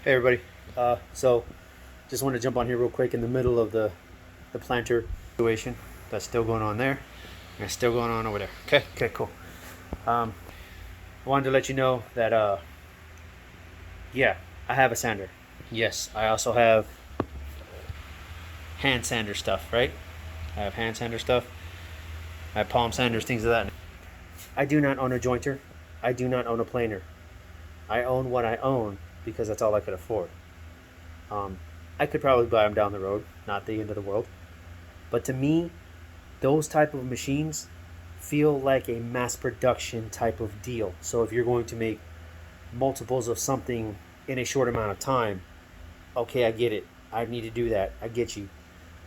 Hey everybody. So just want to jump on here real quick in the middle of the planter situation that's still going on there and it's still going on over there. Okay, cool. I wanted to let you know that yeah, I have a sander. Yes, I also have hand sander stuff, right? I have hand sander stuff. I have palm sanders, things of that. I do not own a jointer. I do not own a planer. I own what I own because that's all I could afford. Um, I could probably buy them down the road, not the end of the world. But to me, those type of machines feel like a mass production type of deal. So if you're going to make multiples of something in a short amount of time, okay, I get it. I need to do that. I get you.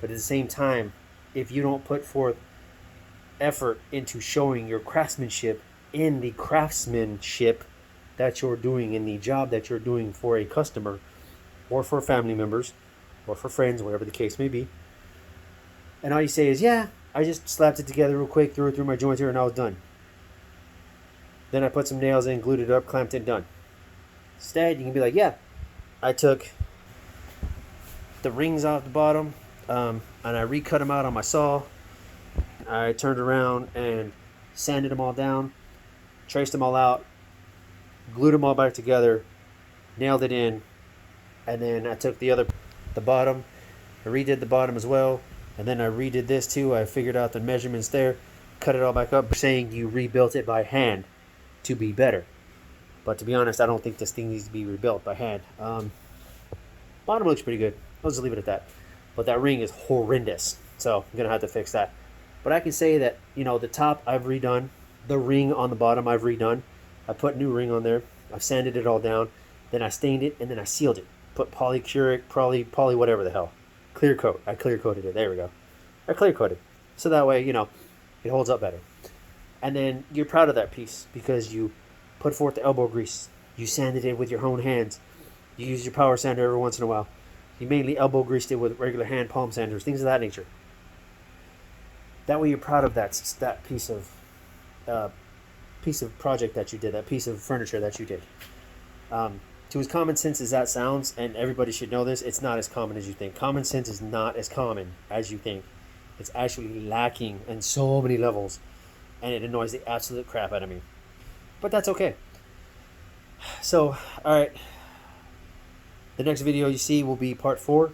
But at the same time, if you don't put forth effort into showing your craftsmanship in the craftsmanship that you're doing in the job that you're doing for a customer or for family members or for friends, whatever the case may be, and all you say is, yeah, I just slapped it together real quick, threw it through my jointer, and I was done. Then I put some nails in, glued it up, clamped it, done. Instead, you can be like, yeah, I took the rings off the bottom, and I recut them out on my saw. I turned around and sanded them all down, traced them all out, glued them all back together, nailed it in, and then I took the bottom, I redid the bottom as well, and then I redid this too. I figured out the measurements there, cut it all back up, saying you rebuilt it by hand to be better. But to be honest, I don't think this thing needs to be rebuilt by hand. Bottom looks pretty good. I'll just leave it at that. But that ring is horrendous, so I'm gonna have to fix that. But I can say that, the top I've redone, the ring on the bottom I've redone. I put new ring on there. I've sanded it all down. Then I stained it and then I sealed it. Put polycuric, poly whatever the hell, clear coat. I clear coated it. There we go. I clear coated, so that way it holds up better. And then you're proud of that piece because you put forth the elbow grease. You sanded it with your own hands. You used your power sander every once in a while. You mainly elbow greased it with regular hand palm sanders, things of that nature. That way you're proud of that piece of project that you did, that piece of furniture that you did. To as common sense as that sounds, and everybody should know this, it's not as common as you think. Common sense is not as common as you think. It's actually lacking in so many levels, and it annoys the absolute crap out of me. But that's okay. So, alright. The next video you see will be part 4,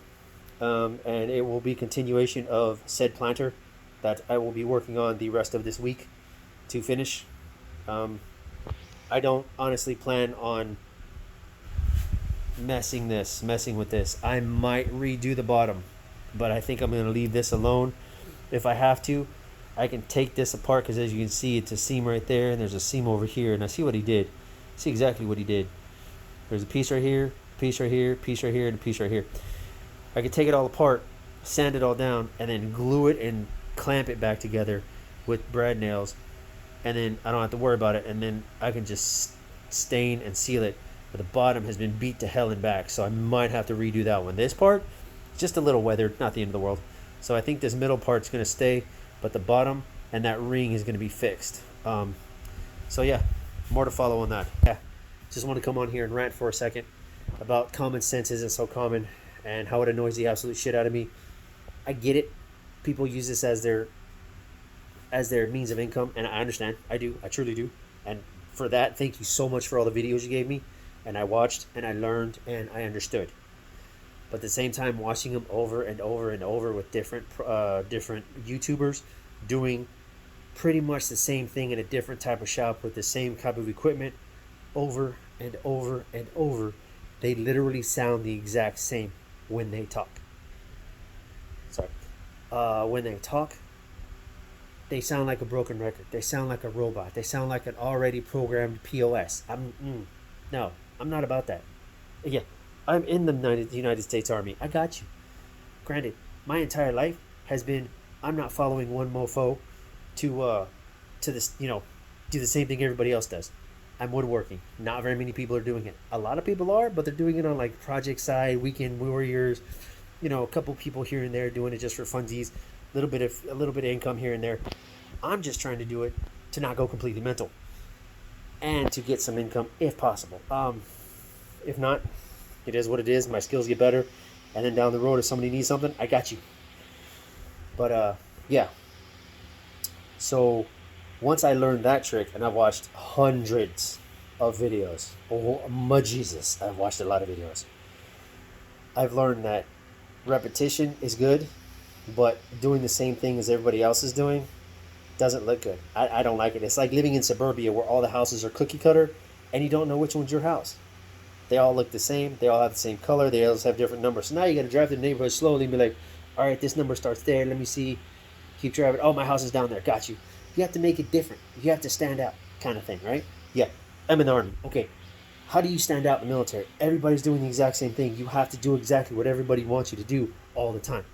and it will be continuation of said planter that I will be working on the rest of this week to finish. I don't honestly plan on messing with this. I might redo the bottom, but I think I'm going to leave this alone. If I have to, I can take this apart because as you can see, it's a seam right there and there's a seam over here, and I see what he did. See exactly what he did. There's a piece right here, piece right here, piece right here, and a piece right here. I could take it all apart, sand it all down, and then glue it and clamp it back together with brad nails, and then I don't have to worry about it, and then I can just stain and seal it. But the bottom has been beat to hell and back, so I might have to redo that one. This part, just a little weathered, not the end of the world. So I think this middle part's going to stay, but the bottom and that ring is going to be fixed. So yeah, more to follow on that. Yeah, just want to come on here and rant for a second about common sense isn't so common and how it annoys the absolute shit out of me. I get it. People use this as their means of income, and I understand. I do. I truly do. And for that, thank you so much for all the videos you gave me. And I watched, and I learned, and I understood. But at the same time, watching them over and over and over with different YouTubers doing pretty much the same thing in a different type of shop with the same type of equipment over and over and over, they literally sound the exact same when they talk. Sorry. When they talk, they sound like a broken record. They sound like a robot. They sound like an already programmed POS. No, I'm not about that. Yeah, I'm in the United States Army. I got you. Granted, my entire life has been, I'm not following one mofo to this, do the same thing everybody else does. I'm woodworking. Not very many people are doing it. A lot of people are, but they're doing it on like project side, weekend warriors. A couple people here and there doing it just for funsies. A little bit of income here and there. I'm just trying to do it to not go completely mental and to get some income if possible. If not, It is what it is. My skills get better, and then down the road, if somebody needs something, I got you. But yeah. So once I learned that trick, and I've watched hundreds of videos. Oh my Jesus, I've watched a lot of videos. I've learned that repetition is good, but doing the same thing as everybody else is doing doesn't look good. I don't like it. It's like living in suburbia where all the houses are cookie cutter and you don't know which one's your house. They all look the same. They all have the same color. They all have different numbers. So now you got to drive through the neighborhood slowly and be like, all right, this number starts there. Let me see. Keep driving. Oh, my house is down there. Got you. You have to make it different. You have to stand out, kind of thing, right? Yeah. I'm in the army. Okay. How do you stand out in the military? Everybody's doing the exact same thing. You have to do exactly what everybody wants you to do all the time,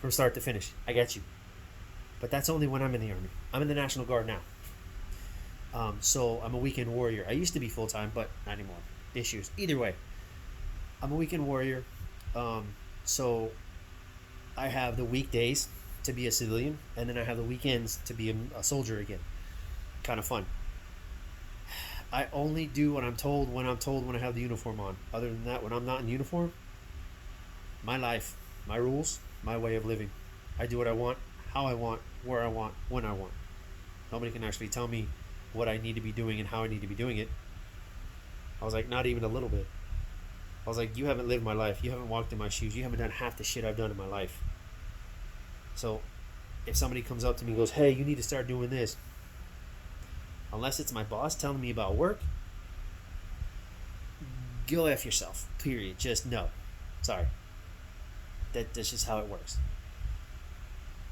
from start to finish. I get you. But that's only when I'm in the army. I'm in the National Guard now. So I'm a weekend warrior. I used to be full-time, but not anymore. Issues. Either way, I'm a weekend warrior. So I have the weekdays to be a civilian, and then I have the weekends to be a soldier again. Kind of fun. I only do what I'm told when I have the uniform on. Other than that, when I'm not in uniform, my life, my rules, my way of living. I do what I want, how I want, where I want, when I want. Nobody can actually tell me what I need to be doing and how I need to be doing it. I was like, not even a little bit. I was like, you haven't lived my life. You haven't walked in my shoes. You haven't done half the shit I've done in my life. So if somebody comes up to me and goes, hey, you need to start doing this, unless it's my boss telling me about work, go F yourself. Period. Just no. Sorry. That's just how it works.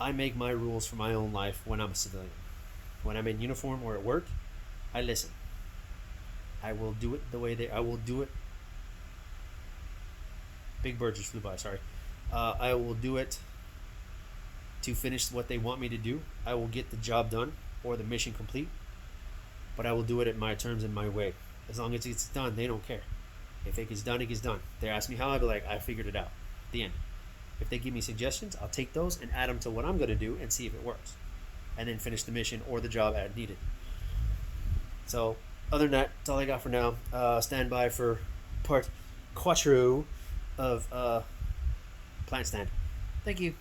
I make my rules for my own life when I'm a civilian. When I'm in uniform or at work, I listen. I will do it the way I will do it. Big bird just flew by, sorry. I will do it to finish what they want me to do. I will get the job done or the mission complete, but I will do it at my terms and my way. As long as it's done, they don't care. If it gets done, it gets done. They ask me how, I'll be like, I figured it out. The end. If they give me suggestions, I'll take those and add them to what I'm going to do and see if it works. And then finish the mission or the job as needed. So, other than that, that's all I got for now. Stand by for part 4 of Plant Stand. Thank you.